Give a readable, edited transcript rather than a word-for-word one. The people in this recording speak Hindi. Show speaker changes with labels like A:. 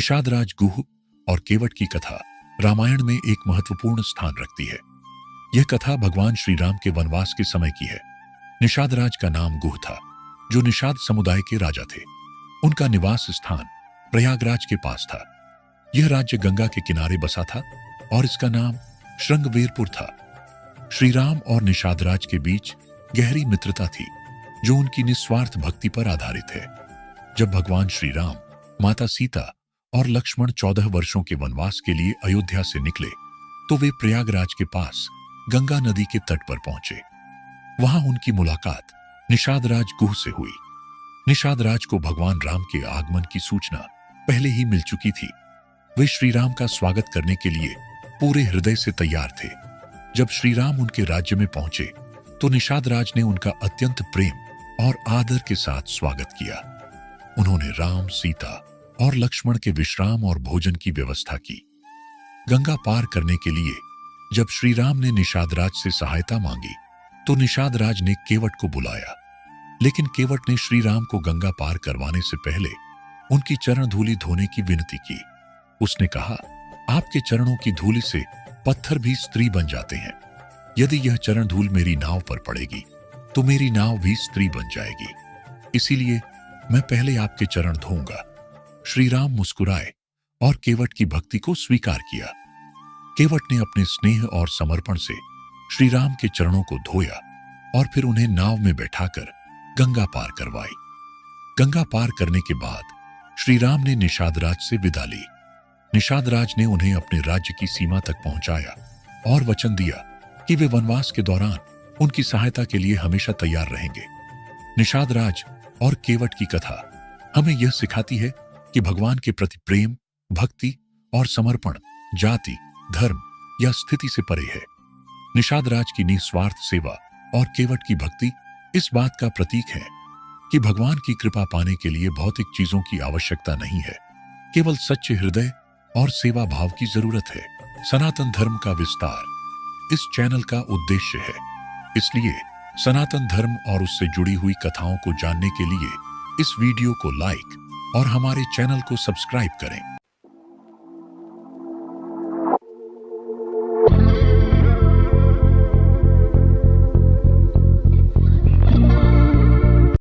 A: निषाद राज गुह और केवट की कथा रामायण में एक महत्वपूर्ण स्थान रखती है। यह कथा भगवान श्री राम के वनवास के समय की है। निषाद राज का नाम गुह था, जो निषाद समुदाय के राजा थे। उनका निवास स्थान प्रयागराज के पास था। यह राज्य गंगा के किनारे बसा था और इसका नाम श्रृंगवेरपुर था। श्री राम और निषाद राज के बीच गहरी मित्रता थी, जो उनकी निस्वार्थ भक्ति पर आधारित है। जब भगवान श्री राम, माता सीता और लक्ष्मण 14 वर्षों के वनवास के लिए अयोध्या से निकले, तो वे प्रयागराज के पास गंगा नदी के तट पर पहुंचे। वहां उनकी मुलाकात निषाद राज गुह से हुई। निषाद राज को भगवान राम के आगमन की सूचना पहले ही मिल चुकी थी। वे श्री राम का स्वागत करने के लिए पूरे हृदय से तैयार थे। जब श्री राम उनके राज्य में पहुंचे, तो निषाद राज ने उनका अत्यंत प्रेम और आदर के साथ स्वागत किया। उन्होंने राम, सीता और लक्ष्मण के विश्राम और भोजन की व्यवस्था की। गंगा पार करने के लिए जब श्री राम ने निषाद राज से सहायता मांगी, तो निषाद राज ने केवट को बुलाया। लेकिन केवट ने श्री राम को गंगा पार करवाने से पहले उनकी चरण धूलि धोने की विनती की। उसने कहा, आपके चरणों की धूलि से पत्थर भी स्त्री बन जाते हैं। यदि यह चरण धूल मेरी नाव पर पड़ेगी, तो मेरी नाव भी स्त्री बन जाएगी। इसीलिए मैं पहले आपके चरण धोऊंगा। श्री राम मुस्कुराए और केवट की भक्ति को स्वीकार किया। केवट ने अपने स्नेह और समर्पण से श्री राम के चरणों को धोया और फिर उन्हें नाव में बैठाकर गंगा पार करवाई। गंगा पार करने के बाद श्री राम ने निषाद राज से विदा ली। निषाद राज ने उन्हें अपने राज्य की सीमा तक पहुंचाया और वचन दिया कि वे वनवास के दौरान उनकी सहायता के लिए हमेशा तैयार रहेंगे। निषाद राज और केवट की कथा हमें यह सिखाती है कि भगवान के प्रति प्रेम, भक्ति और समर्पण जाति, धर्म या स्थिति से परे है। निषाद राज की निस्वार्थ सेवा और केवट की भक्ति इस बात का प्रतीक है कि भगवान की कृपा पाने के लिए भौतिक चीजों की आवश्यकता नहीं है, केवल सच्चे हृदय और सेवा भाव की जरूरत है। सनातन धर्म का विस्तार इस चैनल का उद्देश्य है, इसलिए सनातन धर्म और उससे जुड़ी हुई कथाओं को जानने के लिए इस वीडियो को लाइक और हमारे चैनल को सब्सक्राइब करें।